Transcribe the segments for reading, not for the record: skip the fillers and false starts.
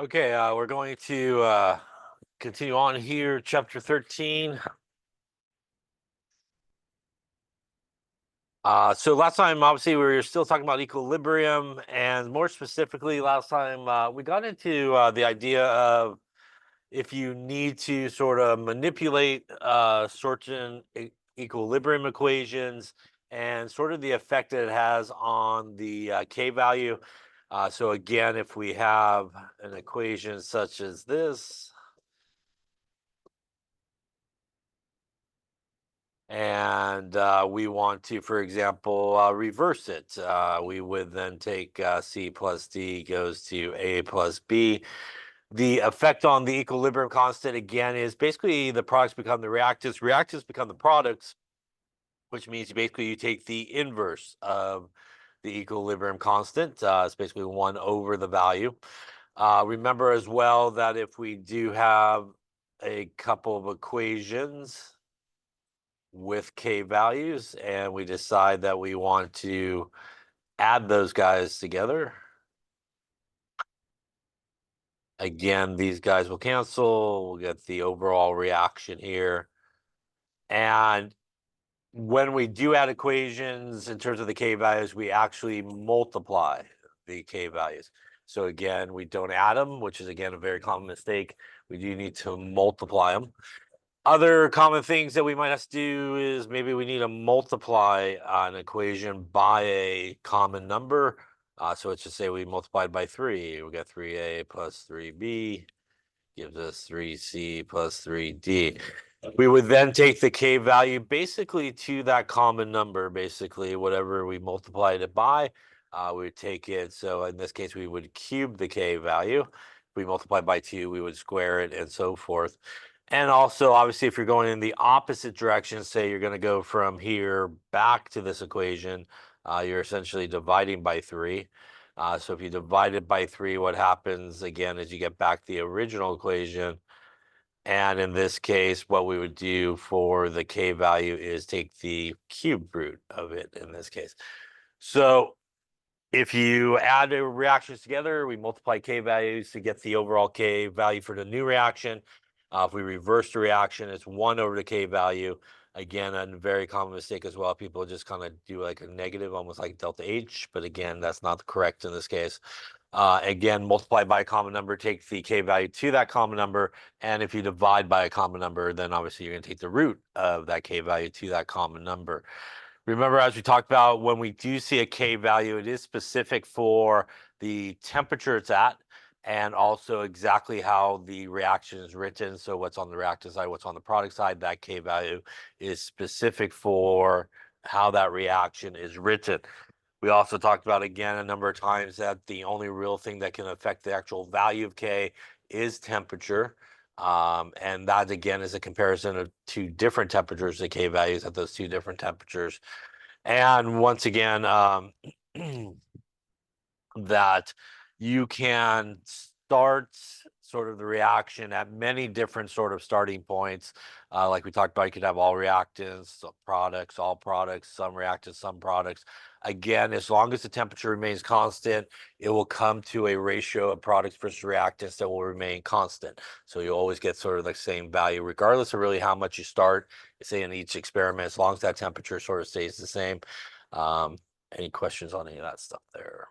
Okay, we're going to continue on here, chapter 13. So last time, obviously, we were still talking about equilibrium, and more specifically, last time we got into the idea of if you need to sort of manipulate certain equilibrium equations and sort of the effect that it has on the k value. So again, if we have an equation such as this, and we want to, for example, reverse it. We would then take C plus D goes to A plus B. The effect on the equilibrium constant, again, is basically the products become the reactants, reactants become the products, which means basically you take the inverse of the equilibrium constant. It's basically 1 over the value. Remember as well that if we do have a couple of equations with k values and we decide that we want to add those guys together, again, these guys will cancel. We'll get the overall reaction here. And when we do add equations in terms of the k values, we actually multiply the k values. So again, we don't add them, which is again a very common mistake. We do need to multiply them. Other common things that we might have to do is maybe we need to multiply an equation by a common number. So let's just say we multiplied by 3. We got 3a plus 3b gives us 3c plus 3d. We would then take the k value basically to that common number, basically whatever we multiplied it by. We would take it. So in this case, we would cube the k value. If we multiply by 2, we would square it and so forth. And also, obviously, if you're going in the opposite direction, say you're going to go from here back to this equation, you're essentially dividing by 3. So if you divide it by 3, what happens again is you get back the original equation. And in this case, what we would do for the k value is take the cube root of it in this case. So if you add the reactions together, we multiply k values to get the overall k value for the new reaction. If we reverse the reaction, it's 1 over the k value. Again, a very common mistake as well. People just kind of do like a negative, almost like delta H, but again, that's not correct in this case. Again, multiply by a common number, take the k value to that common number, and if you divide by a common number, then obviously you're going to take the root of that k value to that common number. Remember, as we talked about, when we do see a k value, it is specific for the temperature it's at and also exactly how the reaction is written. So what's on the reactant side, what's on the product side, that k value is specific for how that reaction is written. We also talked about again a number of times that the only real thing that can affect the actual value of k is temperature. And that again is a comparison of 2 different temperatures, the k values at those 2 different temperatures. And once again, that you can start sort of the reaction at many different sort of starting points. Like we talked about, you could have all reactants, products, all products, some reactants, some products. Again, as long as the temperature remains constant, it will come to a ratio of products versus reactants that will remain constant. So you always get sort of the same value, regardless of really how much you start, say in each experiment, as long as that temperature sort of stays the same. Any questions on any of that stuff there?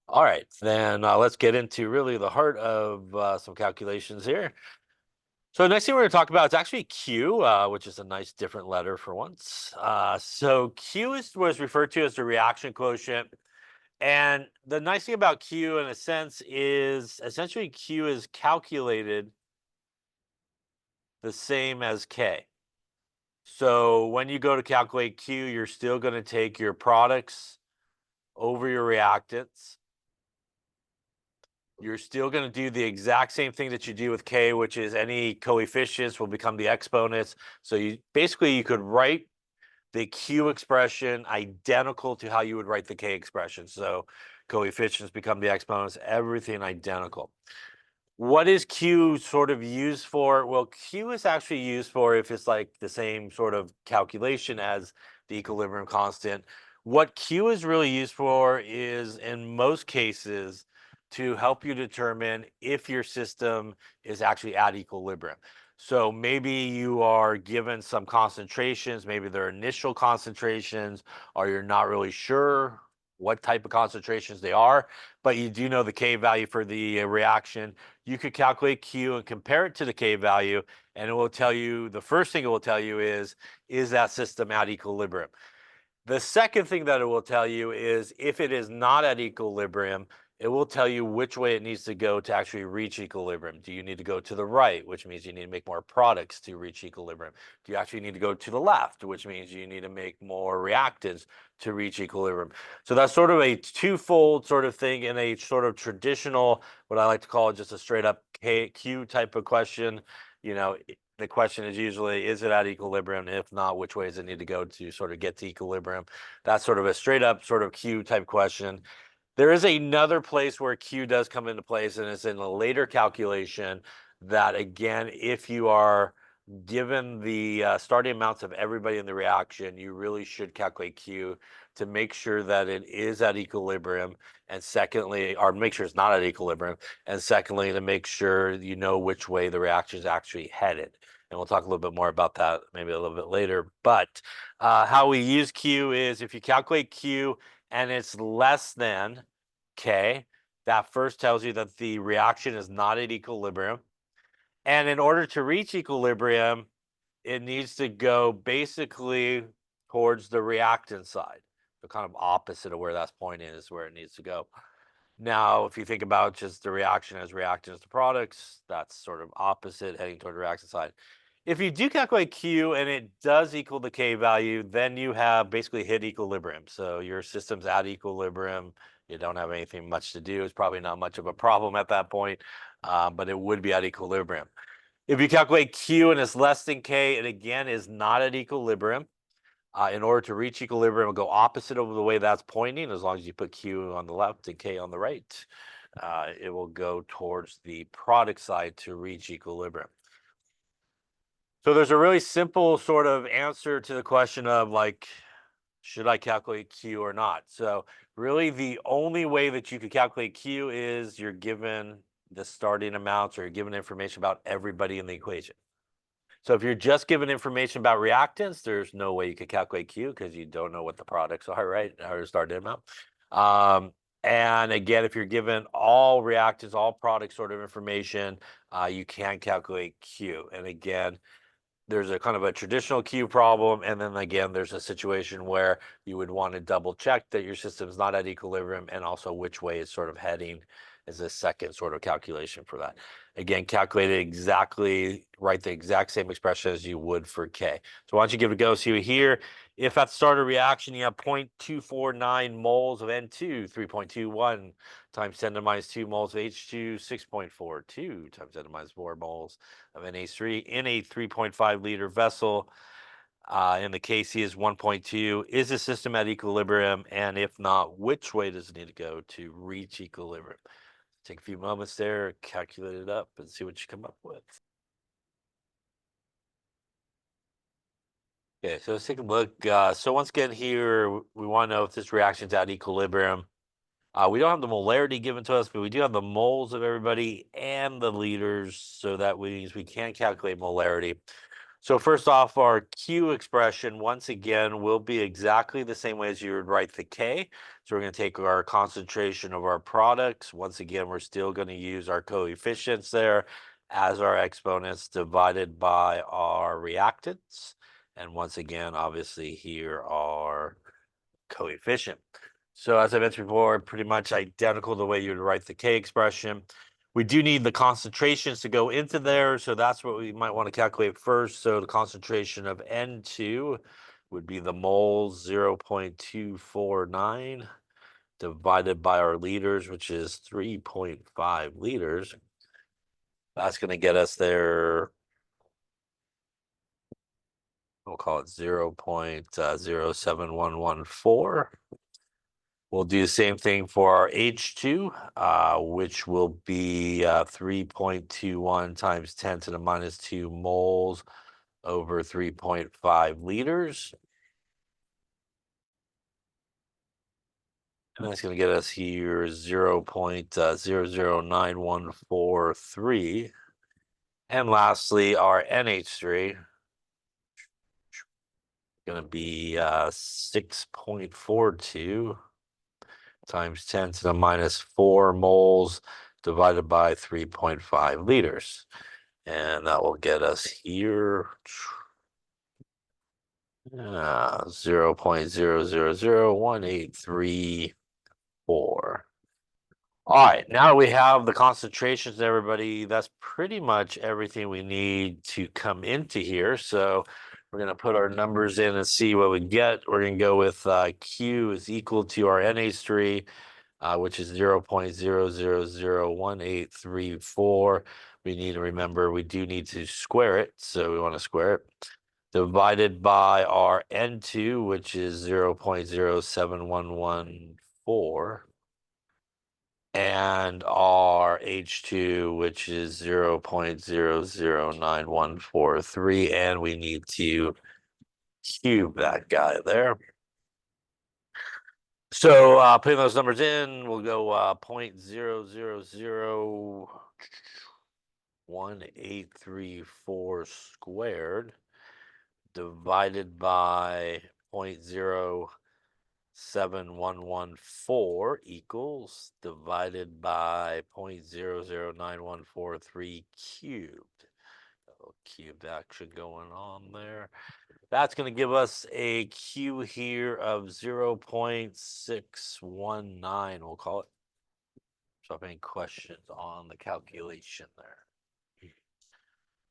All right, then let's get into really the heart of some calculations here. So next thing we're going to talk about is actually Q, which is a nice different letter for once. So Q was referred to as the reaction quotient. And the nice thing about Q in a sense is essentially Q is calculated the same as K. So when you go to calculate Q, you're still going to take your products over your reactants. You're still going to do the exact same thing that you do with K, which is any coefficients will become the exponents. So you could write the Q expression identical to how you would write the K expression. So coefficients become the exponents, everything identical. What is Q sort of used for? Well, Q is actually used for if it's like the same sort of calculation as the equilibrium constant. What Q is really used for is in most cases to help you determine if your system is actually at equilibrium. So maybe you are given some concentrations, maybe they're initial concentrations, or you're not really sure what type of concentrations they are, but you do know the K value for the reaction. You could calculate Q and compare it to the K value, and it will tell you, the first thing it will tell you is that system at equilibrium? The second thing that it will tell you is if it is not at equilibrium, it will tell you which way it needs to go to actually reach equilibrium. Do you need to go to the right, which means you need to make more products to reach equilibrium? Do you actually need to go to the left, which means you need to make more reactants to reach equilibrium? So that's sort of a twofold sort of thing in a sort of traditional, what I like to call just a straight up Q type of question. You know, the question is usually, is it at equilibrium? If not, which way does it need to go to sort of get to equilibrium? That's sort of a straight up sort of Q type question. There is another place where Q does come into place, and it's in a later calculation that, again, if you are given the starting amounts of everybody in the reaction, you really should calculate Q to make sure that it is at equilibrium. And secondly, or make sure it's not at equilibrium. And secondly, to make sure you know which way the reaction is actually headed. And we'll talk a little bit more about that maybe a little bit later. But how we use Q is if you calculate Q and it's less than K, that first tells you that the reaction is not at equilibrium. And in order to reach equilibrium, it needs to go basically towards the reactant side. So kind of opposite of where that's pointing is where it needs to go. Now, if you think about just the reaction as reactants to products, that's sort of opposite, heading toward the reaction side. If you do calculate Q and it does equal the K value, then you have basically hit equilibrium. So your system's at equilibrium. You don't have anything much to do. It's probably not much of a problem at that point, but it would be at equilibrium. If you calculate Q and it's less than K, it again is not at equilibrium. In order to reach equilibrium, it'll go opposite of the way that's pointing. As long as you put Q on the left and K on the right, it will go towards the product side to reach equilibrium. So there's a really simple sort of answer to the question of like, should I calculate Q or not? So really the only way that you could calculate Q is you're given the starting amounts or you're given information about everybody in the equation. So if you're just given information about reactants, there's no way you could calculate Q because you don't know what the products are, right? Or the starting amount. And again, if you're given all reactants, all product sort of information, you can calculate Q. And again, there's a kind of a traditional Q problem. And then again, there's a situation where you would want to double check that your system's not at equilibrium and also which way it's sort of heading is a second sort of calculation for that. Again, calculate it exactly, write the exact same expression as you would for K. So why don't you give it a go? See here, if at the start of reaction, you have 0.249 moles of N2, 3.21 times 10 to the minus 2 moles of H2, 6.42 times 10 to the minus 4 moles of NH3 in a 3.5 liter vessel. And the Kc is 1.2. Is the system at equilibrium? And if not, which way does it need to go to reach equilibrium? Take a few moments there, calculate it up, and see what you come up with. Okay, so let's take a look. So once again here, we want to know if this reaction's at equilibrium. We don't have the molarity given to us, but we do have the moles of everybody and the liters, so that means we can calculate molarity. So first off, our Q expression, once again, will be exactly the same way as you would write the K. So we're going to take our concentration of our products. Once again, we're still going to use our coefficients there as our exponents divided by our reactants. And once again, obviously here are coefficient. So as I mentioned before, pretty much identical to the way you would write the K expression. We do need the concentrations to go into there, so that's what we might want to calculate first. So the concentration of N2 would be the moles 0.249 divided by our liters, which is 3.5 liters. That's going to get us there. We'll call it 0.07114. We'll do the same thing for our H2, which will be 3.21 times 10 to the minus 2 moles over 3.5 liters. And that's going to get us here 0.009143. And lastly, our NH3 going to be 6.42 times 10 to the minus 4 moles divided by 3.5 liters. And that will get us here 0.000183. All right, now we have the concentrations, everybody. That's pretty much everything we need to come into here. So we're going to put our numbers in and see what we get. We're going to go with Q is equal to our NH3, which is 0.000183. We need to remember we do need to square it, so we want to square it. Divided by our N2, which is 0.07114. And our H2, which is 0.009143, and we need to cube that guy there. So putting those numbers in, we'll go 0.001834 squared divided by 0.07114 equals divided by 0.009143 cubed. Cubed action going on there. That's going to give us a Q here of 0.619, we'll call it. So if any questions on the calculation there.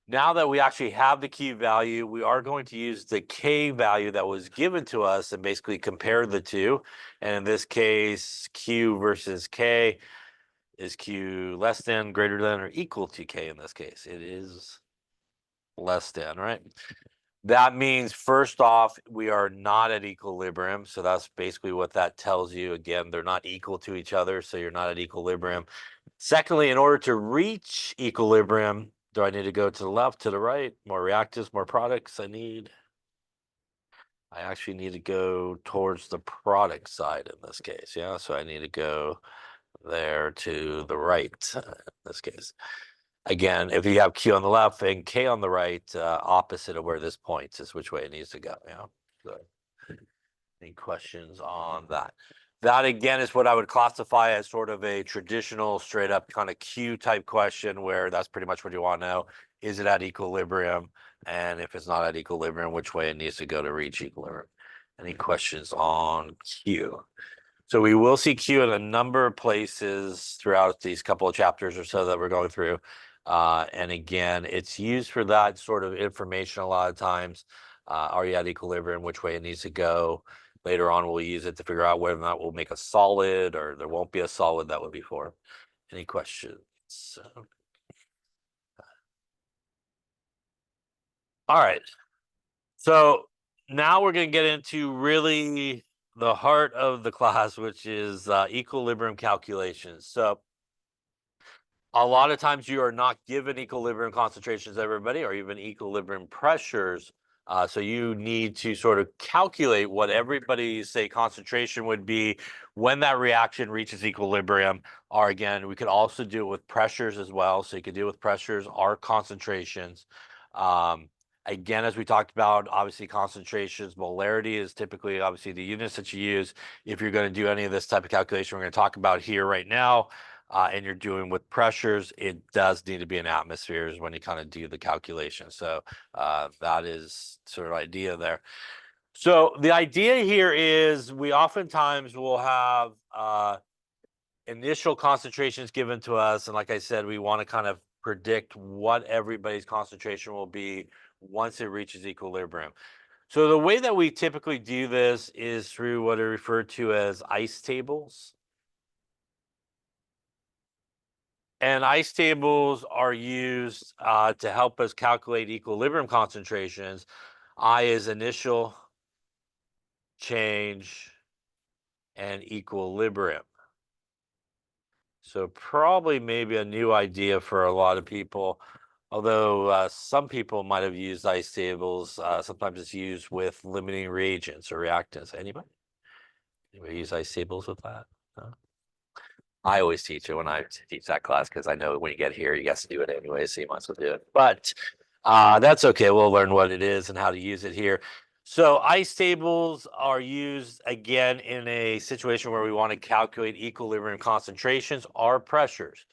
Now that we actually have the Q value, we are going to use the K value that was given to us and basically compare the two. And in this case, Q versus K, is Q less than, greater than, or equal to K in this case? It is less than, right? That means first off, we are not at equilibrium. So that's basically what that tells you. Again, they're not equal to each other, so you're not at equilibrium. Secondly, in order to reach equilibrium, do I need to go to the left, to the right? More reactants, more products? I actually need to go towards the product side in this case. Yeah, so I need to go there to the right in this case. Again, if you have Q on the left and K on the right, opposite of where this points is which way it needs to go. Yeah. So, any questions on that? That again is what I would classify as sort of a traditional straight up kind of Q type question where that's pretty much what you want to know. Is it at equilibrium? And if it's not at equilibrium, which way it needs to go to reach equilibrium? Any questions on Q? So we will see Q in a number of places throughout these couple of chapters or so that we're going through. And again, it's used for that sort of information a lot of times. Are you at equilibrium? Which way it needs to go? Later on, we'll use it to figure out whether or not we'll make a solid or there won't be a solid that would be formed. Any questions? All right. So now we're going to get into really the heart of the class, which is equilibrium calculations. So a lot of times you are not given equilibrium concentrations, everybody, or even equilibrium pressures. So you need to sort of calculate what everybody's, say, concentration would be when that reaction reaches equilibrium. Or again, we could also do it with pressures as well. So you could do it with pressures or concentrations. Again, as we talked about, obviously concentrations, molarity is typically obviously the units that you use if you're going to do any of this type of calculation we're going to talk about here right now. And you're doing with pressures, it does need to be in atmospheres when you kind of do the calculation. So that is sort of idea there. So the idea here is we oftentimes will have initial concentrations given to us. And like I said, we want to kind of predict what everybody's concentration will be once it reaches equilibrium. So the way that we typically do this is through what are referred to as ice tables. And ice tables are used to help us calculate equilibrium concentrations. I is initial, change, and equilibrium. So probably maybe a new idea for a lot of people, although some people might have used ice tables. Sometimes it's used with limiting reagents or reactants. Anybody? We use ice tables with that. No? I always teach it when I teach that class because I know when you get here, you guys do it anyway, so you might as well do it. But that's okay. We'll learn what it is and how to use it here. So ice tables are used again in a situation where we want to calculate equilibrium concentrations or pressures.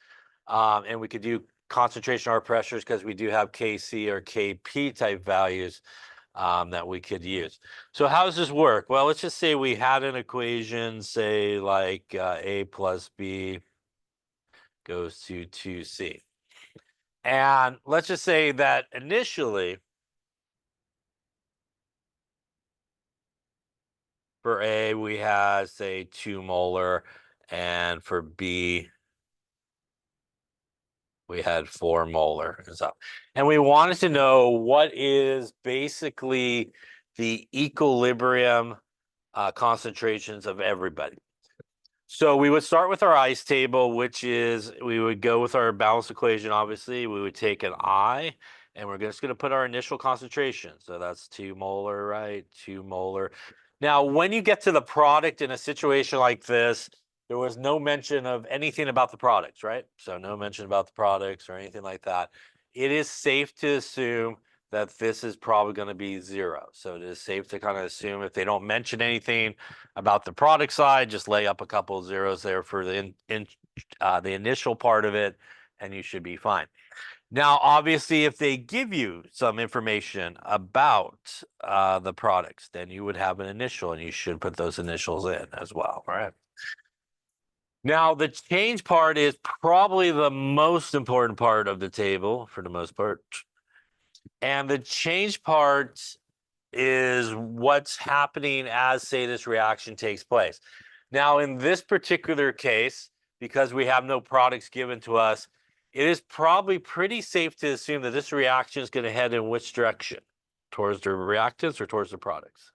And we could do concentration or pressures because we do have Kc or Kp type values that we could use. So how does this work? Well, let's just say we had an equation, say like A plus B goes to 2C. And let's just say that initially for A, we had, say, 2 molar, and for B, we had 4 molar and stuff. And we wanted to know what is basically the equilibrium concentrations of everybody. So we would start with our ice table, which is we would go with our balanced equation, obviously. We would take an I, and we're just going to put our initial concentration. So that's 2 molar, right? 2 molar. Now, when you get to the product in a situation like this, there was no mention of anything about the products, right? So no mention about the products or anything like that. It is safe to assume that this is probably going to be 0. So it is safe to kind of assume if they don't mention anything about the product side, just lay up a couple of zeros there for the the initial part of it, and you should be fine. Now, obviously, if they give you some information about the products, then you would have an initial, and you should put those initials in as well, right? Now, the change part is probably the most important part of the table for the most part. And the change part is what's happening as, say, this reaction takes place. Now, in this particular case, because we have no products given to us, it is probably pretty safe to assume that this reaction is going to head in which direction? Towards the reactants or towards the products?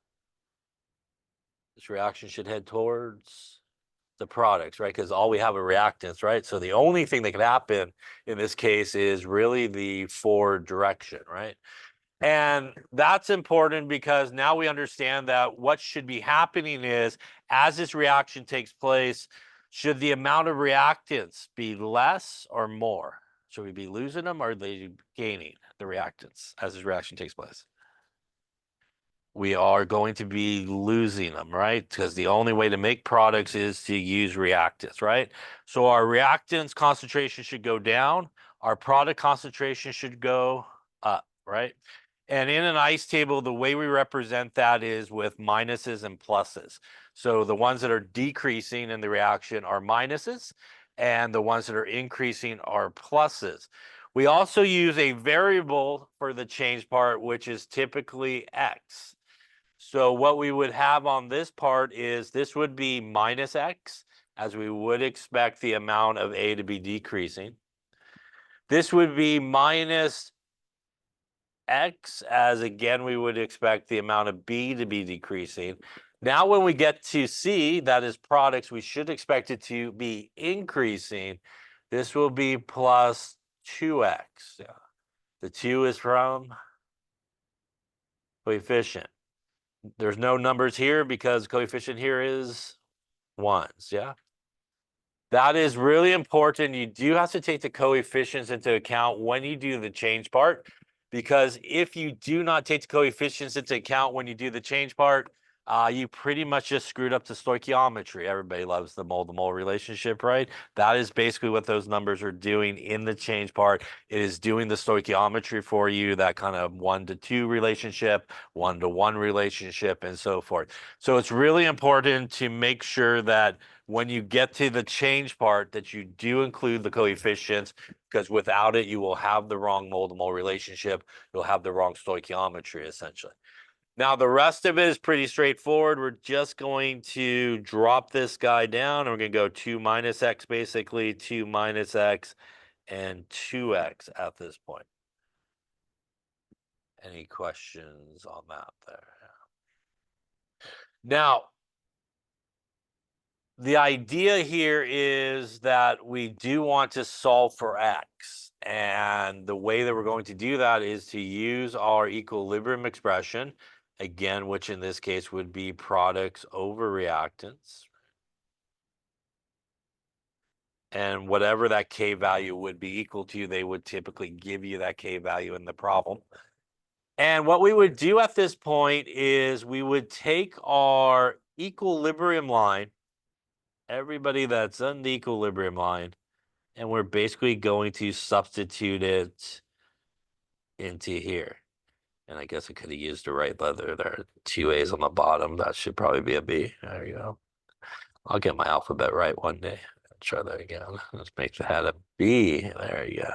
This reaction should head towards the products, right? Because all we have are reactants, right? So the only thing that can happen in this case is really the forward direction, right? And that's important because now we understand that what should be happening is as this reaction takes place, should the amount of reactants be less or more? Should we be losing them or are they gaining the reactants as this reaction takes place? We are going to be losing them, right? Because the only way to make products is to use reactants, right? So our reactants concentration should go down. Our product concentration should go up, right? And in an ice table, the way we represent that is with minuses and pluses. So the ones that are decreasing in the reaction are minuses, and the ones that are increasing are pluses. We also use a variable for the change part, which is typically x. So what we would have on this part is this would be minus x, as we would expect the amount of A to be decreasing. This would be minus x, as again, we would expect the amount of B to be decreasing. Now, when we get to C, that is products, we should expect it to be increasing. This will be plus 2x. Yeah. The 2 is from coefficient. There's no numbers here because coefficient here is 1s, yeah? That is really important. You do have to take the coefficients into account when you do the change part, because if you do not take the coefficients into account when you do the change part, you pretty much just screwed up the stoichiometry. Everybody loves the mole-to-mole relationship, right? That is basically what those numbers are doing in the change part. It is doing the stoichiometry for you, that kind of 1-to-2 relationship, 1-to-1 relationship, and so forth. So it's really important to make sure that when you get to the change part that you do include the coefficients, because without it, you will have the wrong mole-to-mole relationship. You'll have the wrong stoichiometry, essentially. Now, the rest of it is pretty straightforward. We're just going to drop this guy down. And we're going to go 2 minus x, basically 2 minus x and 2x at this point. Any questions on that there? Now, the idea here is that we do want to solve for x. And the way that we're going to do that is to use our equilibrium expression. again, which in this case would be products over reactants. And whatever that K value would be equal to, they would typically give you that K value in the problem. And what we would do at this point is we would take our equilibrium line, everybody that's on the equilibrium line, and we're basically going to substitute it into here. And I guess I could have used the right letter. There are two A's on the bottom. That should probably be a B. There you go. I'll get my alphabet right one day. Try that again. Let's make that a B. There you go.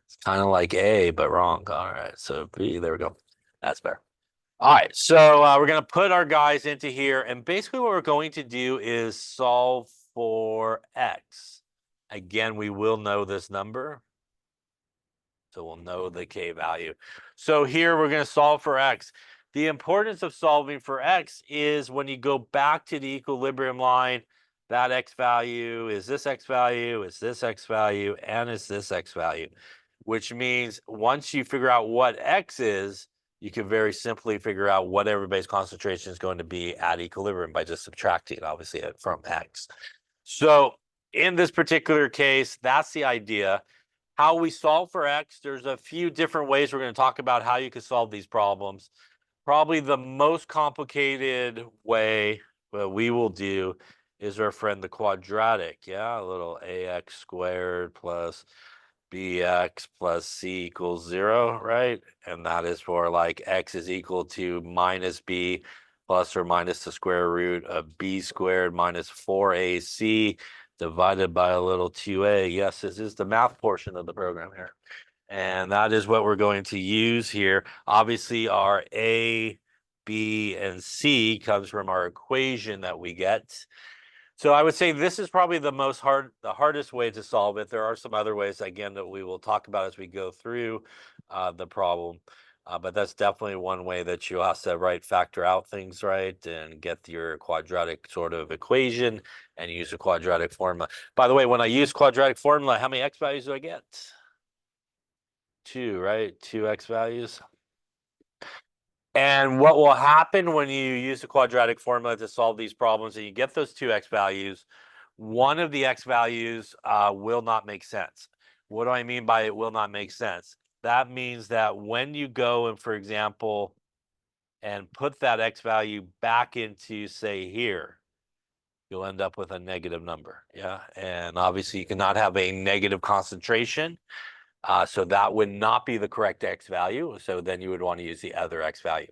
It's kind of like A, but wrong. All right, so B. There we go. That's better. All right, so we're going to put our guys into here, and basically what we're going to do is solve for X. Again, we will know this number, so we'll know the K value. So here we're going to solve for X. The importance of solving for X is when you go back to the equilibrium line, that X value is this X value, is this X value, and is this X value, which means once you figure out what X is, you can very simply figure out what everybody's concentration is going to be at equilibrium by just subtracting, obviously, it from X. So in this particular case, that's the idea. How we solve for X, there's a few different ways we're going to talk about how you can solve these problems. Probably the most complicated way that we will do is our friend the quadratic. Yeah, a little ax squared plus bx plus c equals 0, right? And that is for like x is equal to minus b plus or minus the square root of b squared minus 4ac divided by a little 2a. Yes, this is the math portion of the program here. And that is what we're going to use here. Obviously, our A, B, and C comes from our equation that we get. So I would say this is probably the hardest way to solve it. There are some other ways, again, that we will talk about as we go through the problem. But that's definitely one way that you have to factor out things right and get your quadratic sort of equation and use a quadratic formula. By the way, when I use quadratic formula, how many x values do I get? 2, right? 2x values. And what will happen when you use the quadratic formula to solve these problems and you get those 2x values, one of the x values will not make sense. What do I mean by it will not make sense? That means that when you go and, for example, and put that x value back into, say, here, you'll end up with a negative number. Yeah. And obviously, you cannot have a negative concentration. So that would not be the correct x value. So then you would want to use the other x value.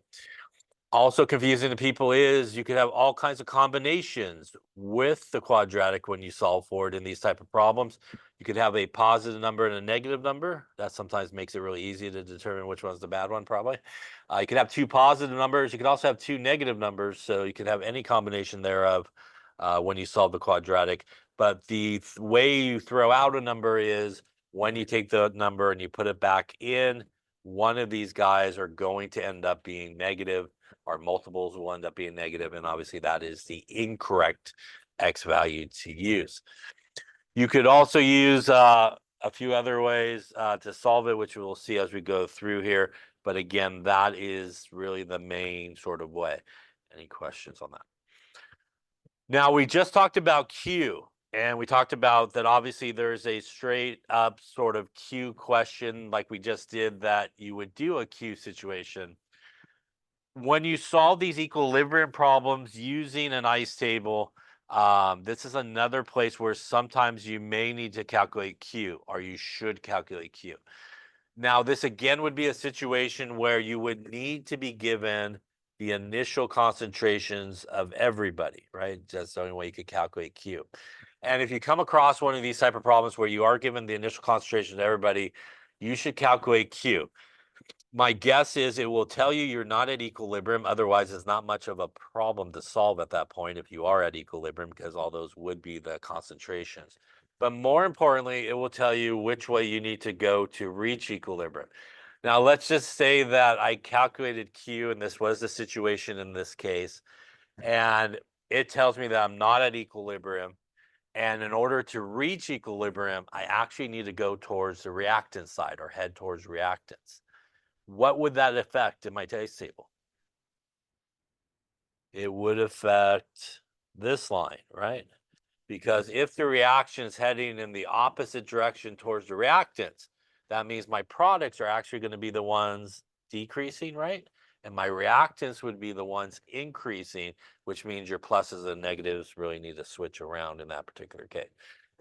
Also confusing to people is you could have all kinds of combinations with the quadratic when you solve for it in these type of problems. You could have a positive number and a negative number. That sometimes makes it really easy to determine which one's the bad one, probably. You could have two positive numbers. You could also have two negative numbers. So you could have any combination thereof when you solve the quadratic. But the way you throw out a number is when you take the number and you put it back in, one of these guys are going to end up being negative, or multiples will end up being negative, and obviously that is the incorrect x value to use. You could also use a few other ways to solve it, which we'll see as we go through here. But again, that is really the main sort of way. Any questions on that? Now, we just talked about Q, and we talked about that obviously there's a straight up sort of Q question like we just did that you would do a Q situation. When you solve these equilibrium problems using an ice table, this is another place where sometimes you may need to calculate Q, or you should calculate Q. Now, this again would be a situation where you would need to be given the initial concentrations of everybody, right? That's the only way you could calculate Q. And if you come across one of these type of problems where you are given the initial concentration of everybody, you should calculate Q. My guess is it will tell you you're not at equilibrium. Otherwise, it's not much of a problem to solve at that point if you are at equilibrium, because all those would be the concentrations. But more importantly, it will tell you which way you need to go to reach equilibrium. Now, let's just say that I calculated Q, and this was the situation in this case, and it tells me that I'm not at equilibrium. And in order to reach equilibrium, I actually need to go towards the reactant side or head towards reactants. What would that affect in my taste table? it would affect this line, right? Because if the reaction is heading in the opposite direction towards the reactants, that means my products are actually going to be the ones decreasing, right? And my reactants would be the ones increasing, which means your pluses and negatives really need to switch around in that particular case.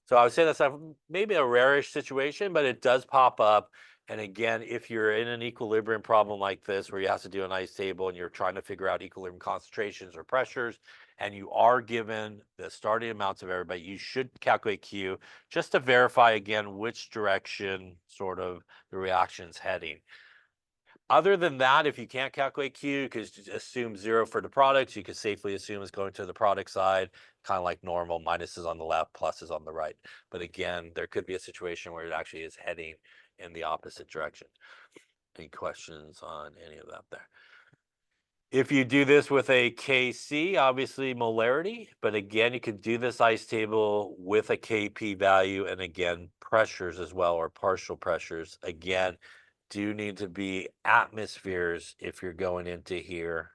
So I would say that's maybe a rarish situation, but it does pop up. And again, if you're in an equilibrium problem like this, where you have to do an ice table and you're trying to figure out equilibrium concentrations or pressures, and you are given the starting amounts of everybody, you should calculate Q just to verify again which direction sort of the reaction's heading. Other than that, if you can't calculate Q, you could just assume 0 for the products. You could safely assume it's going to the product side, kind of like normal. Minus is on the left, plus is on the right. But again, there could be a situation where it actually is heading in the opposite direction. Any questions on any of that there? If you do this with a Kc, obviously molarity, but again, you could do this ice table with a Kp value, and again, pressures as well, or partial pressures. Again, do need to be atmospheres if you're going into here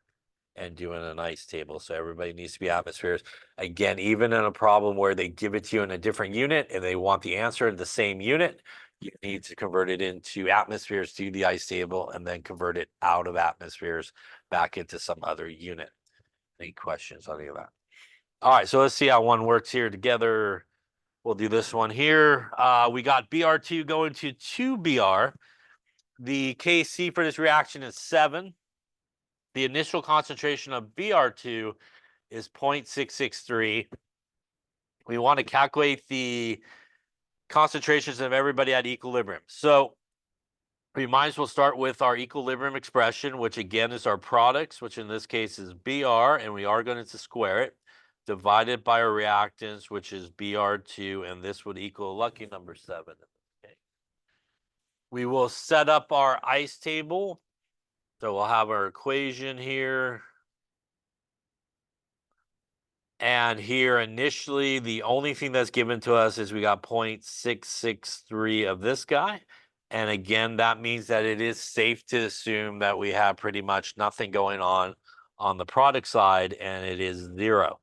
and doing an ice table. So everybody needs to be atmospheres. Again, even in a problem where they give it to you in a different unit and they want the answer in the same unit, you need to convert it into atmospheres to the ice table and then convert it out of atmospheres back into some other unit. Any questions on any of that? All right, so let's see how one works here together. We'll do this one here. We got Br2 going to 2Br. The Kc for this reaction is 7. The initial concentration of Br2 is 0.663. We want to calculate the concentrations of everybody at equilibrium. So we might as well start with our equilibrium expression, which again is our products, which in this case is Br, and we are going to square it, divided by our reactants, which is Br2, and this would equal lucky number 7. Okay. We will set up our ice table. So we'll have our equation here. And here initially, the only thing that's given to us is we got 0.663 of this guy. And again, that means that it is safe to assume that we have pretty much nothing going on the product side, and it is 0.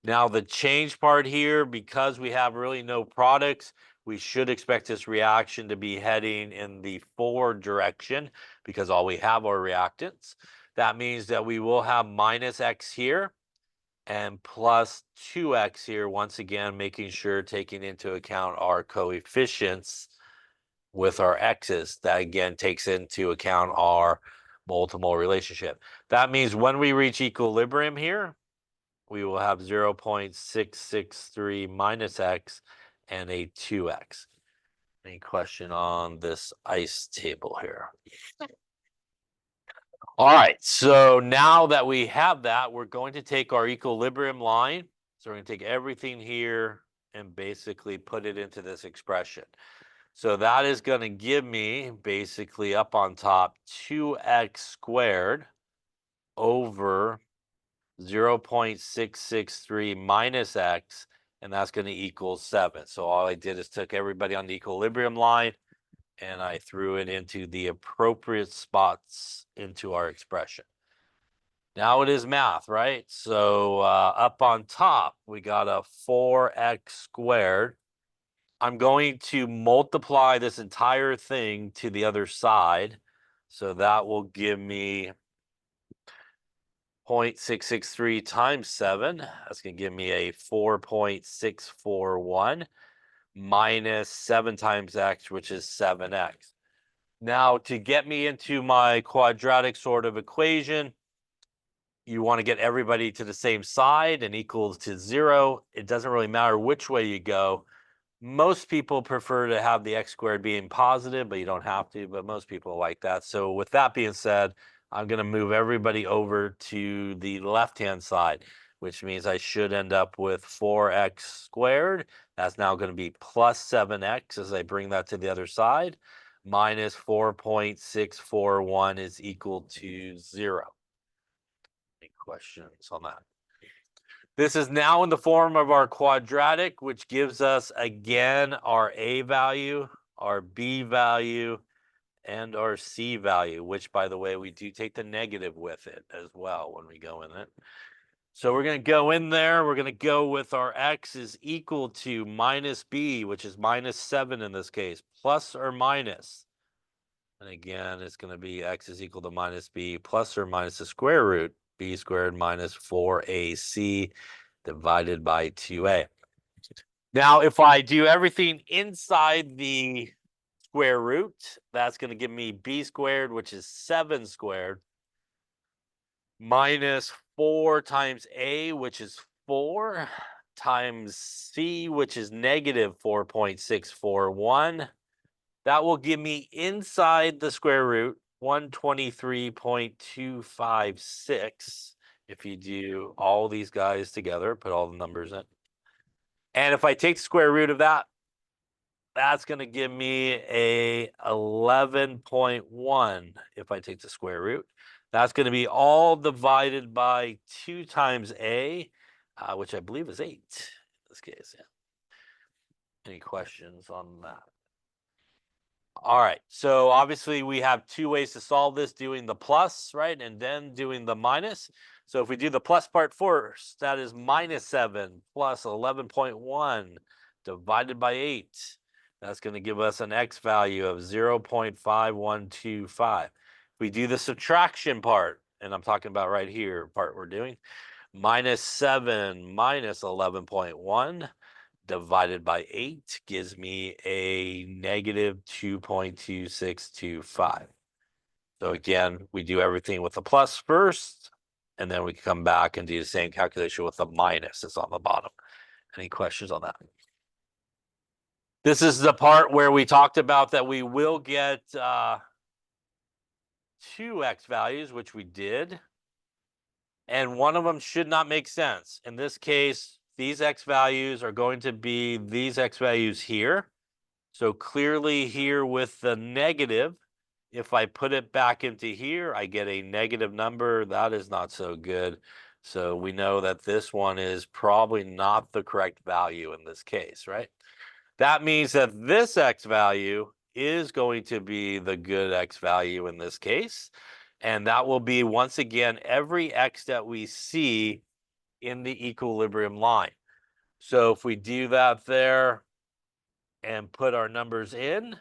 Now the change part here, because we have really no products, we should expect this reaction to be heading in the forward direction because all we have are reactants. That means that we will have minus X here and plus 2X here, once again, making sure taking into account our coefficients with our X's. That again takes into account our multiple relationship. That means when we reach equilibrium here, we will have 0.663 minus X and a 2X. Any question on this ice table here? All right, so now that we have that, we're going to take our equilibrium line. So we're going to take everything here and basically put it into this expression. So that is going to give me basically up on top 2x squared over 0.663 minus x, and that's going to equal 7. So all I did is took everybody on the equilibrium line and I threw it into the appropriate spots into our expression. Now it is math, right? So up on top, we got a 4x squared. I'm going to multiply this entire thing to the other side. So that will give me 0.663 times 7. That's going to give me a 4.641 minus 7 times x, which is 7x. Now, to get me into my quadratic sort of equation, you want to get everybody to the same side and equal to 0. It doesn't really matter which way you go. Most people prefer to have the x squared being positive, but you don't have to, but most people like that. So with that being said, I'm going to move everybody over to the left-hand side, which means I should end up with 4x squared. That's now going to be plus 7x as I bring that to the other side, minus 4.641 is equal to 0. Any questions on that? This is now in the form of our quadratic, which gives us, again, our A value, our B value, and our C value, which, by the way, we do take the negative with it as well when we go in it. So we're going to go in there. We're going to go with our X is equal to minus B, which is minus 7 in this case, plus or minus. And again, it's going to be X is equal to minus B plus or minus the square root, B squared minus 4AC divided by 2A. Now, if I do everything inside the square root, that's going to give me B squared, which is 7 squared, minus 4 times A, which is 4, times C, which is negative 4.641. That will give me inside the square root 123.256 if you do all these guys together, put all the numbers in. And if I take the square root of that, that's going to give me a 11.1 if I take the square root. That's going to be all divided by 2 times A, which I believe is 8 in this case. Yeah. Any questions on that? All right, so obviously we have 2 ways to solve this, doing the plus, right, and then doing the minus. So if we do the plus part first, that is minus 7 plus 11.1 divided by 8. That's going to give us an X value of 0.5125. If we do the subtraction part, and I'm talking about right here, part we're doing, minus 7 minus 11.1 divided by 8 gives me a negative 2.2625. So again, we do everything with the plus first, and then we can come back and do the same calculation with the minus that's on the bottom. Any questions on that? This is the part where we talked about that we will get 2 X values, which we did. And one of them should not make sense. In this case, these X values are going to be these X values here. So clearly here with the negative, if I put it back into here, I get a negative number. That is not so good. So we know that this one is probably not the correct value in this case, right? That means that this X value is going to be the good X value in this case. And that will be, once again, every X that we see in the equilibrium line. So if we do that there and put our numbers in,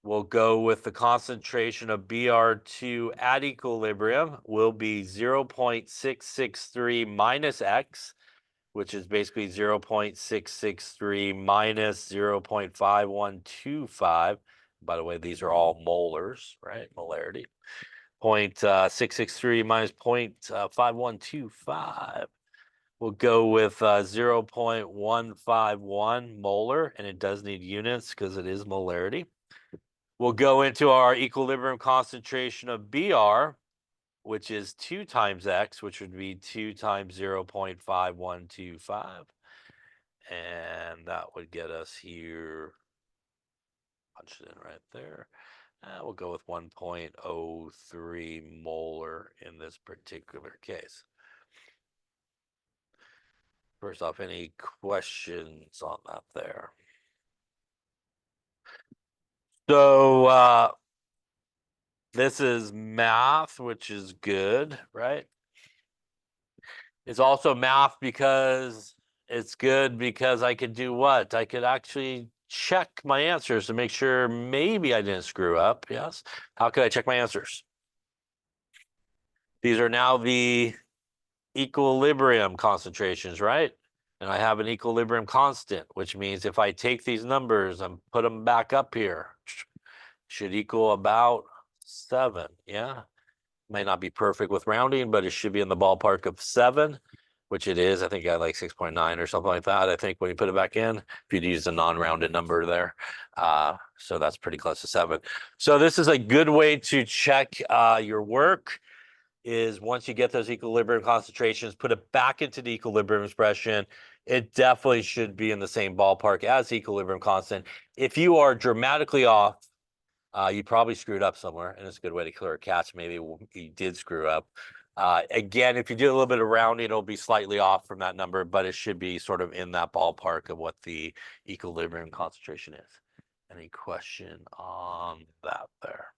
we'll go with the concentration of Br2 at equilibrium will be 0.663 minus X, which is basically 0.663 minus 0.5125. By the way, these are all molars, right? Molarity. 0.663 minus 0.5125. We'll go with 0.151 molar, and it does need units because it is molarity. We'll go into our equilibrium concentration of Br, which is 2 times X, which would be 2 times 0.5125. And that would get us here, punch it in right there. We'll go with 1.03 molar in this particular case. First off, any questions on that there? So this is math, which is good, right? It's also math because it's good because I could do what? I could actually check my answers to make sure maybe I didn't screw up. Yes. How could I check my answers? These are now the equilibrium concentrations, right? And I have an equilibrium constant, which means if I take these numbers and put them back up here, should equal about 7. Yeah. Might not be perfect with rounding, but it should be in the ballpark of 7, which it is. I think I like 6.9 or something like that. I think when you put it back in, if you'd use a non-rounded number there. So that's pretty close to 7. So this is a good way to check your work, is once you get those equilibrium concentrations, put it back into the equilibrium expression. It definitely should be in the same ballpark as the equilibrium constant. If you are dramatically off, you probably screwed up somewhere, and it's a good way to clear a catch. Maybe you did screw up. Again, if you do a little bit of rounding, it'll be slightly off from that number, but it should be sort of in that ballpark of what the equilibrium concentration is. Any question on that there?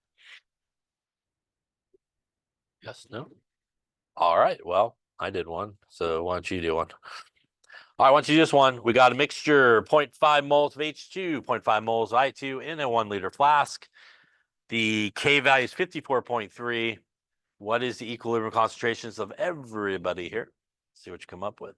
Yes, no. All right, well, I did one, so why don't you do one? All right, why don't you just one? We got a mixture, 0.5 moles of H2, 0.5 moles of I2 in a 1 liter flask. The K value is 54.3. What is the equilibrium concentrations of everybody here? See what you come up with.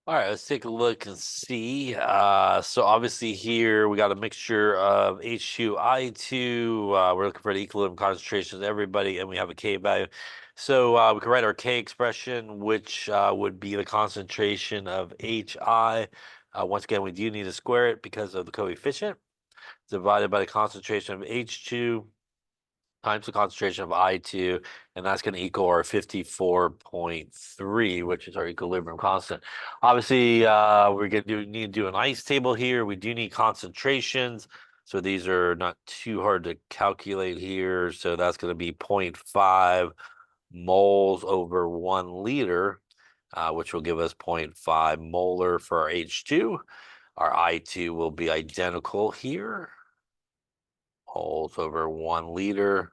All right, let's take a look and see. So obviously here we got a mixture of H2I2. We're looking for the equilibrium concentrations of everybody, and we have a K value. So we can write our K expression, which would be the concentration of HI. Once again, we do need to square it because of the coefficient, divided by the concentration of H2 times the concentration of I2, and that's going to equal our 54.3, which is our equilibrium constant. Obviously, we're going to need to do an ice table here. We do need concentrations, so these are not too hard to calculate here. So that's going to be 0.5 moles over 1 liter, which will give us 0.5 molar for our H2. Our I2 will be identical here. Moles over 1 liter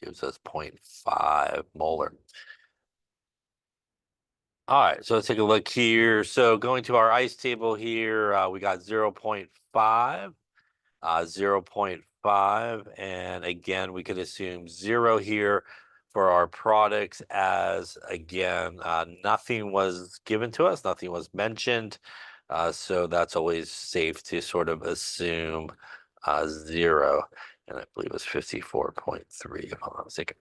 gives us 0.5 molar. All right, so let's take a look here. So going to our ice table here, we got 0.5, 0.5, and again, we could assume 0 here for our products as, again, nothing was given to us, nothing was mentioned. So that's always safe to sort of assume 0. And I believe it was 54.3, if I'm not mistaken.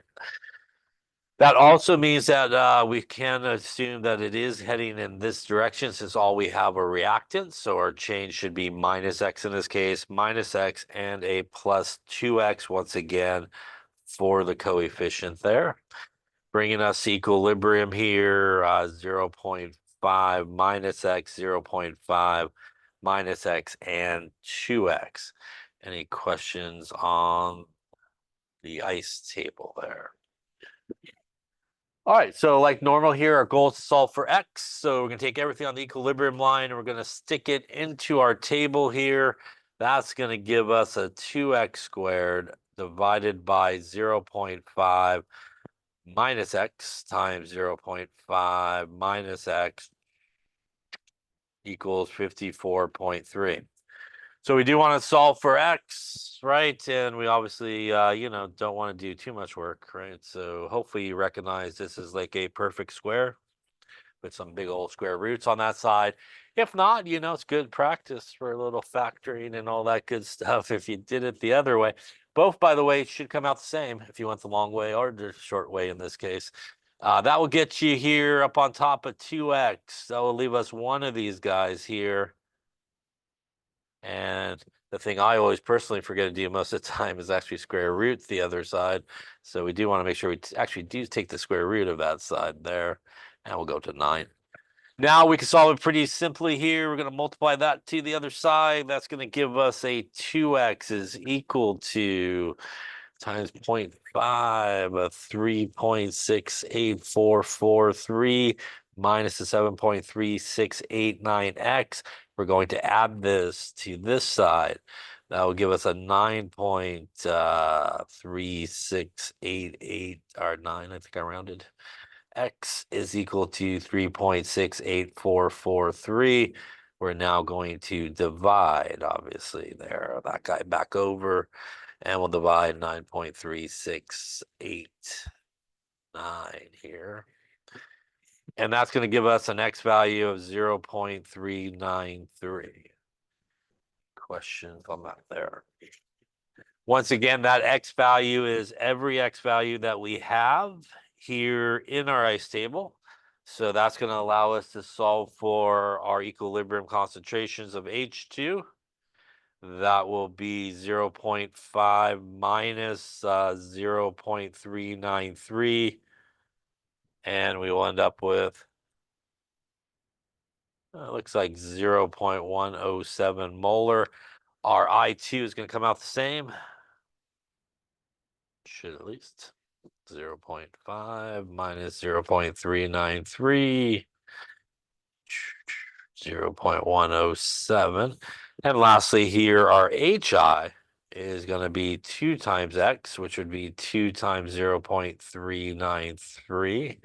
That also means that we can assume that it is heading in this direction since all we have are reactants. So our change should be minus x in this case, minus x and a plus 2x once again for the coefficient there. Bringing us equilibrium here, 0.5 minus x, 0.5 minus x, and 2x. Any questions on the ice table there? All right, so like normal here, our goal is to solve for x. So we're going to take everything on the equilibrium line and we're going to stick it into our table here. That's going to give us a 2x squared divided by 0.5 minus x times 0.5 minus x equals 54.3. So we do want to solve for x, right? And we obviously, don't want to do too much work, right? So hopefully you recognize this is like a perfect square with some big old square roots on that side. If not, it's good practice for a little factoring and all that good stuff if you did it the other way. Both, by the way, should come out the same if you went the long way or the short way in this case. That will get you here up on top of 2x. That will leave us one of these guys here. And the thing I always personally forget to do most of the time is actually square root the other side. So we do want to make sure we actually do take the square root of that side there. And we'll go to 9. Now we can solve it pretty simply here. We're going to multiply that to the other side. That's going to give us a 2x is equal to times 0.5 of 3.68443 minus the 7.3689x. We're going to add this to this side. That will give us a 9.3688 or 9, I think I rounded. X is equal to 3.68443. We're now going to divide, obviously, that guy back over, and we'll divide 9.3689 here. And that's going to give us an X value of 0.393. Questions on that there? Once again, that X value is every X value that we have here in our ice table. So that's going to allow us to solve for our equilibrium concentrations of H2. That will be 0.5 minus 0.393. And we will end up with, looks like 0.107 molar. Our I2 is going to come out the same. Should at least. 0.5 minus 0.393. 0.107. And lastly here, our HI is going to be 2 times X, which would be 2 times 0.393.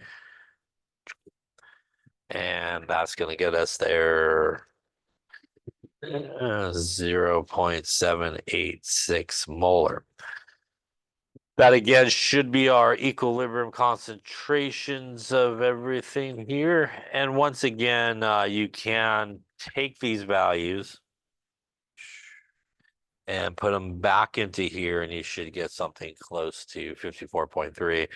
And that's going to get us there 0.786 molar. That again should be our equilibrium concentrations of everything here. And once again, you can take these values and put them back into here, and you should get something close to 54.3.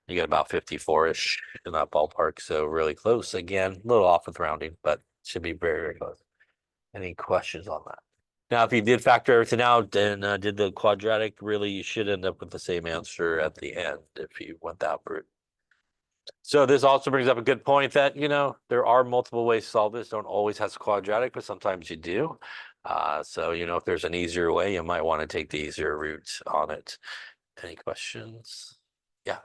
You get about 54-ish in that ballpark. So really close. Again, a little off with rounding, but should be very, very close. Any questions on that? Now, if you did factor everything out and did the quadratic, really, you should end up with the same answer at the end if you went that route. So this also brings up a good point that, there are multiple ways to solve this. Don't always have to quadratic, but sometimes you do. So, if there's an easier way, you might want to take the easier route on it. Any questions? Yeah.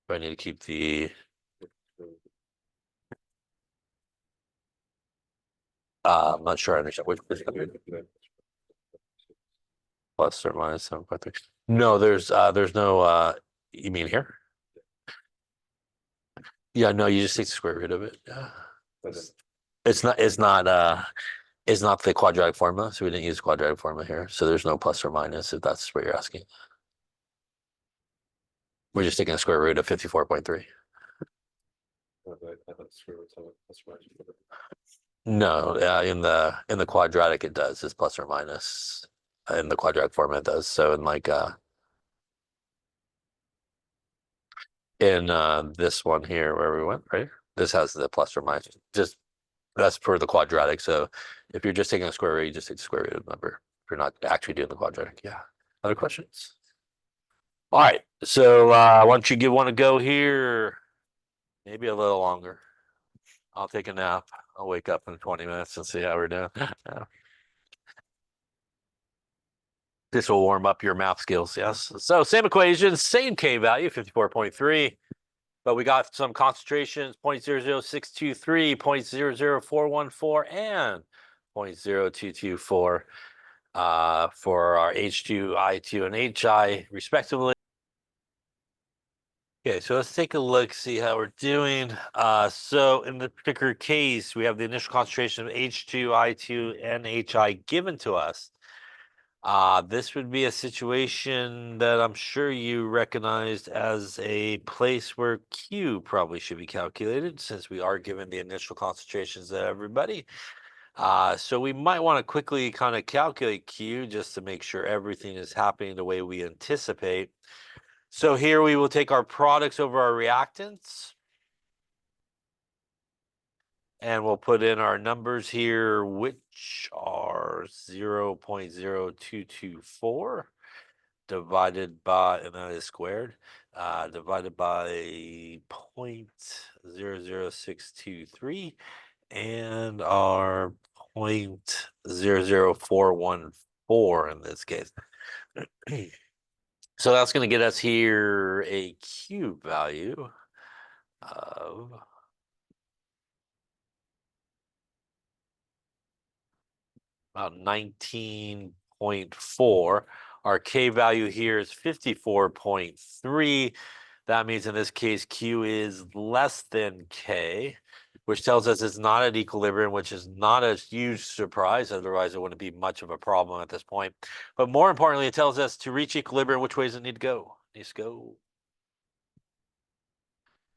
Do I need to keep the... I'm not sure I understand which plus or minus 7.3. No, there's no you mean here? Yeah, no, you just take the square root of it. It's not the quadratic formula, so we didn't use quadratic formula here. So there's no plus or minus if that's what you're asking. We're just taking the square root of 54.3. No, in the quadratic it does. It's plus or minus. In the quadratic form it does. So in this one here where we went, right? This has the plus or minus. Just that's for the quadratic. So if you're just taking a square root, you just take the square root of the number. If you're not actually doing the quadratic. Yeah. Other questions? All right. So why don't you give one a go here? Maybe a little longer. I'll take a nap. I'll wake up in 20 minutes and see how we're doing. This will warm up your math skills, yes. So same equation, same K value, 54.3, but we got some concentrations, 0.00623, 0.00414, and 0.0224 for our H2, I2, and HI, respectively. Okay, so let's take a look, see how we're doing. So in the particular case, we have the initial concentration of H2, I2, and HI given to us. This would be a situation that I'm sure you recognized as a place where Q probably should be calculated, since we are given the initial concentrations of everybody. So we might want to quickly kind of calculate Q just to make sure everything is happening the way we anticipate. So here we will take our products over our reactants. And we'll put in our numbers here, which are 0.0224 divided by, and that is squared, divided by 0.00623 and our 0.00414 in this case. So that's going to get us here a Q value of about 19.4. Our K value here is 54.3. That means in this case, Q is less than K, which tells us it's not at equilibrium, which is not a huge surprise. Otherwise, it wouldn't be much of a problem at this point. But more importantly, it tells us to reach equilibrium, which way does it need to go? It needs to go.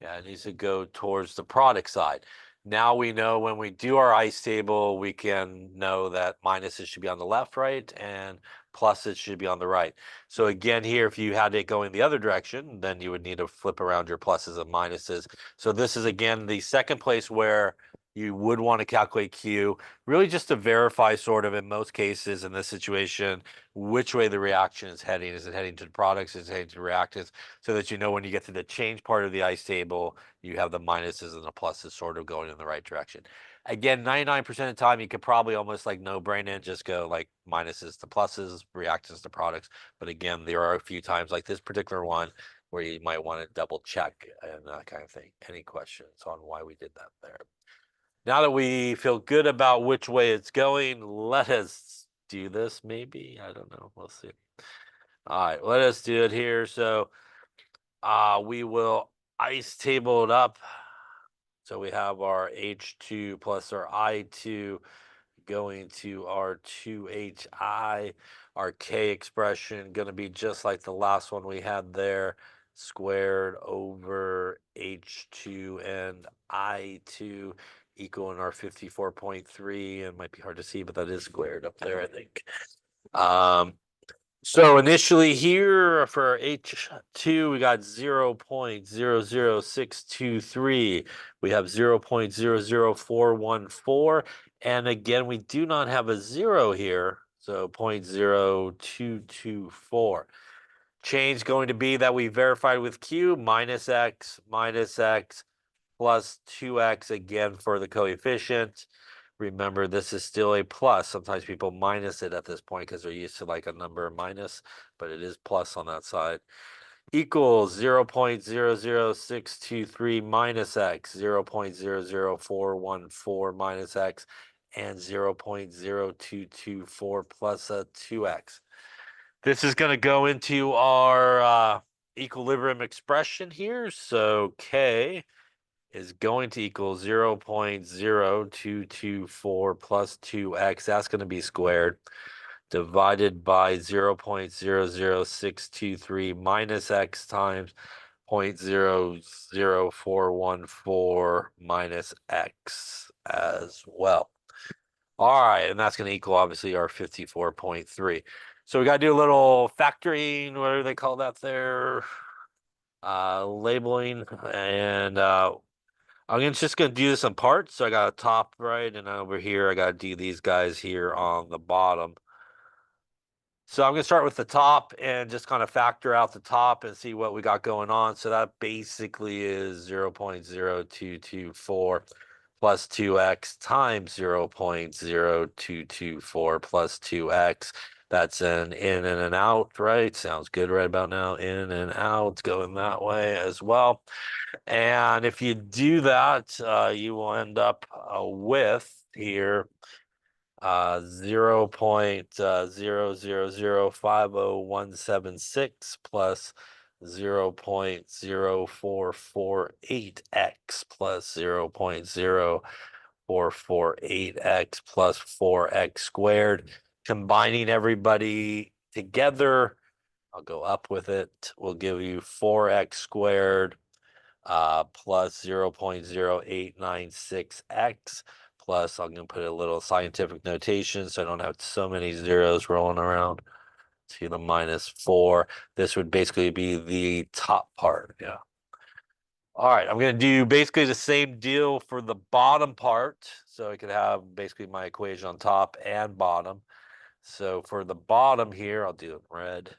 Yeah, it needs to go towards the product side. Now we know when we do our ice table, we can know that minuses should be on the left, right, and pluses should be on the right. So again, here, if you had it going the other direction, then you would need to flip around your pluses and minuses. So this is, again, the second place where you would want to calculate Q, really just to verify sort of in most cases in this situation, which way the reaction is heading. Is it heading to the products? Is it heading to the reactants? So that you know when you get to the change part of the ice table, you have the minuses and the pluses sort of going in the right direction. Again, 99% of the time, you could probably almost like no brain it, just go like minuses to pluses, reactants to products. But again, there are a few times like this particular one where you might want to double check and that kind of thing. Any questions on why we did that there? Now that we feel good about which way it's going, let us do this maybe. I don't know. We'll see. All right, let us do it here. So we will ice table it up. So we have our H2 plus our I2 going to our 2HI. Our K expression going to be just like the last one we had there, squared over H2 and I2 equaling our 54.3. It might be hard to see, but that is squared up there, I think. So initially here for H2, we got 0.00623. We have 0.00414. And again, we do not have a zero here. So 0.0224. Change going to be that we verified with Q minus x plus 2x again for the coefficient. Remember, this is still a plus. Sometimes people minus it at this point because they're used to like a number minus, but it is plus on that side. Equals 0.00623 minus x, 0.00414 minus x, and 0.0224 plus a 2x. This is going to go into our equilibrium expression here. So K is going to equal 0.0224 plus 2x. That's going to be squared, divided by 0.00623 minus x times 0.00414 minus x as well. All right, and that's going to equal, obviously, our 54.3. So we got to do a little factoring, what do they call that there? Labeling, and I'm just gonna do this in parts. So I got a top right, and over here I gotta do these guys here on the bottom. So I'm gonna start with the top and just kind of factor out the top and see what we got going on. So that basically is 0.0224 plus 2x times 0.0224 plus 2x. That's an in and an out, right? Sounds good right about now. In and out, going that way as well. And if you do that, you will end up with here 0.0005076 plus 0.0448x plus 0.0448x plus 4x squared. Combining everybody together, I'll go up with it, will give you 4x squared plus 0.0896x plus, I'm going to put a little scientific notation so I don't have so many zeros rolling around, to the minus 4. This would basically be the top part, yeah. All right, I'm going to do basically the same deal for the bottom part. So I could have basically my equation on top and bottom. So for the bottom here, I'll do it in red.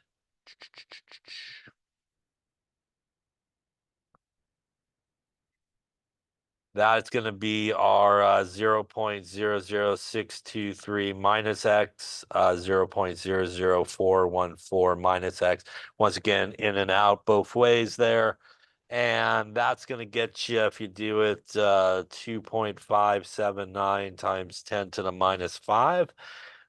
That's going to be our 0.00623 minus x, 0.00414 minus x. Once again, in and out both ways there. And that's going to get you, if you do it, 2.579 times 10 to the minus 5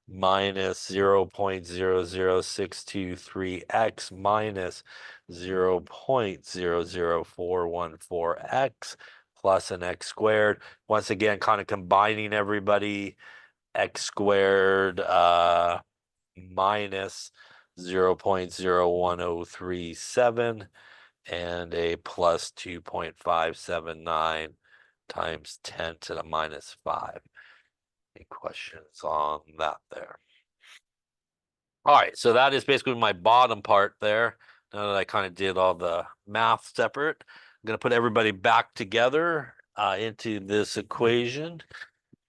minus 0.00623x minus 0.00414x plus an x squared. Once again, kind of combining everybody, x squared minus 0.01037 and a plus 2.579 times 10 to the minus 5. Any questions on that there? All right, so that is basically my bottom part there. Now that I kind of did all the math separate, I'm going to put everybody back together into this equation.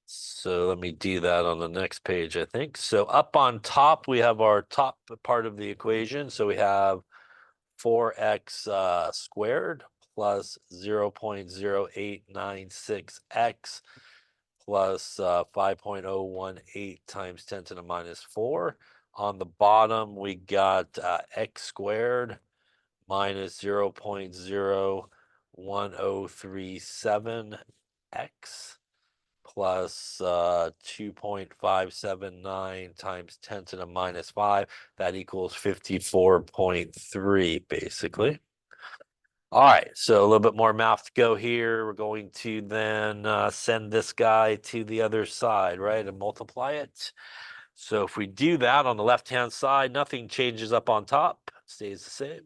So let me do that on the next page, I think. So up on top, we have our top part of the equation. So we have 4x squared plus 0.0896x plus 5.018 times 10 to the minus 4. On the bottom, we got x squared minus 0.01037x plus 2.579 times 10 to the minus 5. That equals 54.3, basically. All right, so a little bit more math to go here. We're going to then send this guy to the other side, right, and multiply it. So if we do that on the left-hand side, nothing changes up on top, stays the same.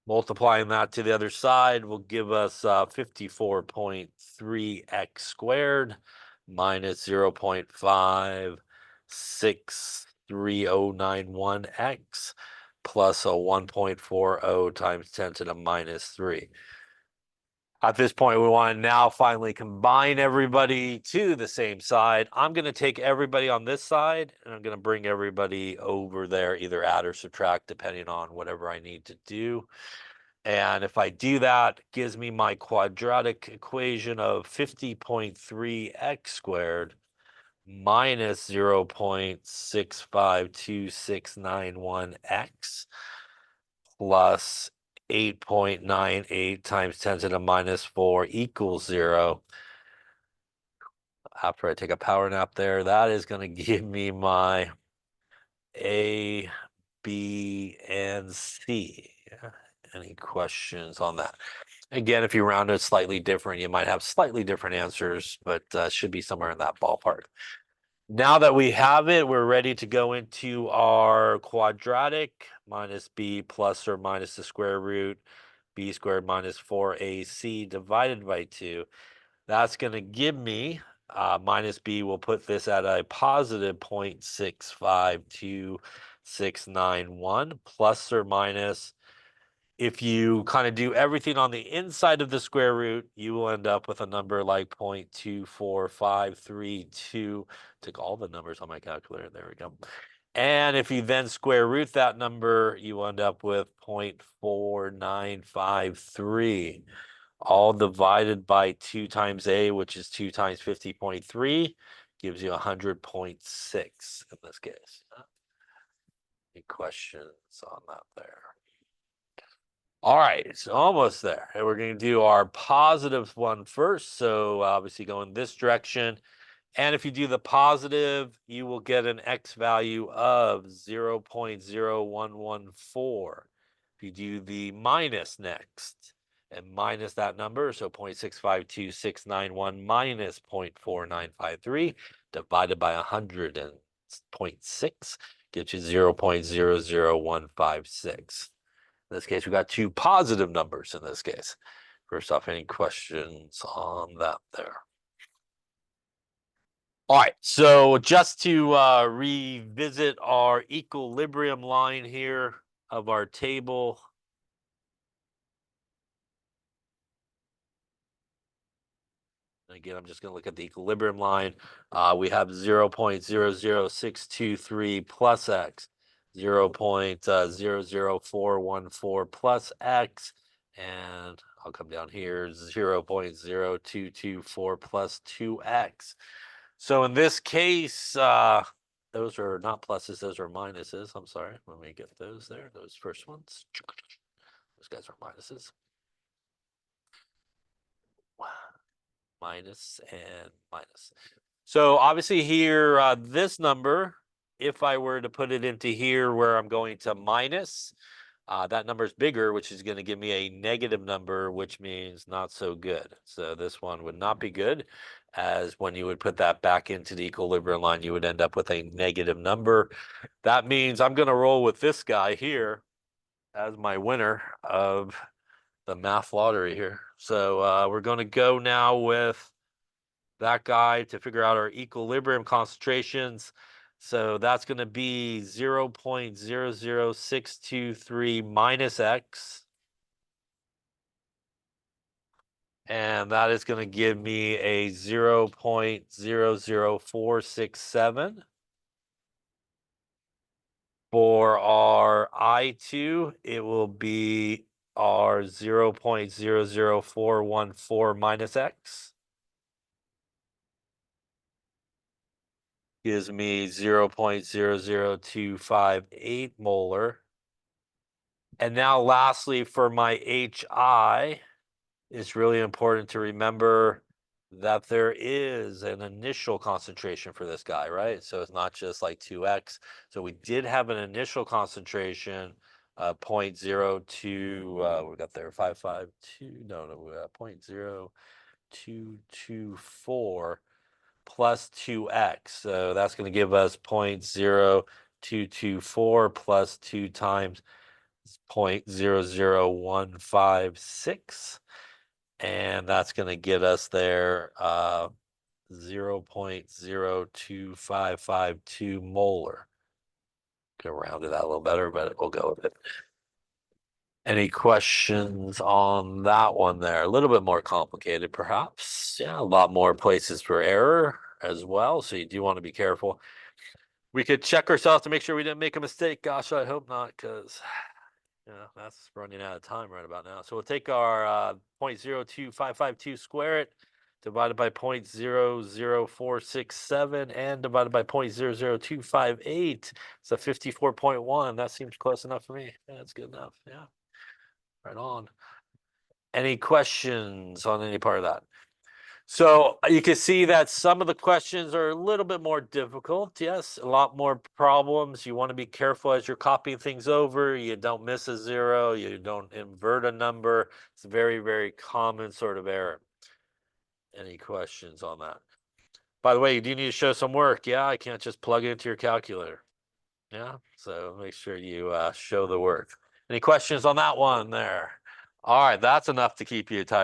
Multiplying that to the other side will give us 54.3x squared minus 0.56391x plus a 1.40 times 10 to the minus 3. At this point, we want to now finally combine everybody to the same side. I'm going to take everybody on this side, and I'm going to bring everybody over there, either add or subtract, depending on whatever I need to do. And if I do that, it gives me my quadratic equation of 50.3x squared minus 0.652691x plus 8.98 times 10 to the minus 4 equals 0. After I take a power nap there, that is going to give me my A, B, and C. Any questions on that? Again, if you round it slightly different, you might have slightly different answers, but should be somewhere in that ballpark. Now that we have it, we're ready to go into our quadratic. Minus b plus or minus the square root b squared minus 4ac divided by 2. That's going to give me minus b. We'll put this at a positive 0.652691 plus or minus. If you kind of do everything on the inside of the square root, you will end up with a number like 0.24532. Took all the numbers on my calculator. There we go. And if you then square root that number, you end up with 0.4953. All divided by 2 times A, which is 2 times 50.3, gives you 100.6 in this case. Any questions on that there? All right, it's almost there. And we're going to do our positive one first. So obviously go in this direction. And if you do the positive, you will get an x value of 0.0114. If you do the minus next and minus that number, so 0.652691 minus 0.4953 divided by 100.6 gives you 0.00156. In this case, we got two positive numbers in this case. First off, any questions on that there? All right, so just to revisit our equilibrium line here of our table. Again, I'm just going to look at the equilibrium line. We have 0.00623 plus x, 0.00414 plus x, and I'll come down here, 0.0224 plus 2x. So in this case, those are not pluses, those are minuses. I'm sorry, let me get those there, those first ones. Those guys are minuses. Minus and minus. So obviously here, this number, if I were to put it into here where I'm going to minus, that number is bigger, which is going to give me a negative number, which means not so good. So this one would not be good, as when you would put that back into the equilibrium line, you would end up with a negative number. That means I'm going to roll with this guy here as my winner of the math lottery here. So we're going to go now with that guy to figure out our equilibrium concentrations. So that's going to be 0.00623 minus x. And that is going to give me a 0.00467. For our I2, it will be our 0.00414 minus x. gives me 0.00258 molar. And now lastly, for my HI, it's really important to remember that there is an initial concentration for this guy, right? So it's not just like 2x. So we did have an initial concentration, 0.02, we got there 552, no, 0.0224 plus 2x. So that's going to give us 0.0224 plus 2 times 0.00156. And that's going to get us there 0.02552 molar. Could round it out a little better, but we'll go with it. Any questions on that one there? A little bit more complicated, perhaps. Yeah, a lot more places for error as well. So you do want to be careful. We could check ourselves to make sure we didn't make a mistake. Gosh, I hope not, because yeah, that's running out of time right about now. So we'll take our 0.02552, square it, divided by 0.00467, and divided by 0.00258. It's a 54.1. That seems close enough for me. Yeah, that's good enough. Yeah, right on. Any questions on any part of that? So you can see that some of the questions are a little bit more difficult. Yes, a lot more problems. You want to be careful as you're copying things over. You don't miss a zero. You don't invert a number. It's a very, very common sort of error. Any questions on that? By the way, you do need to show some work. Yeah, I can't just plug it into your calculator. Yeah, so make sure you show the work. Any questions on that one there? All right, that's enough to keep you tight.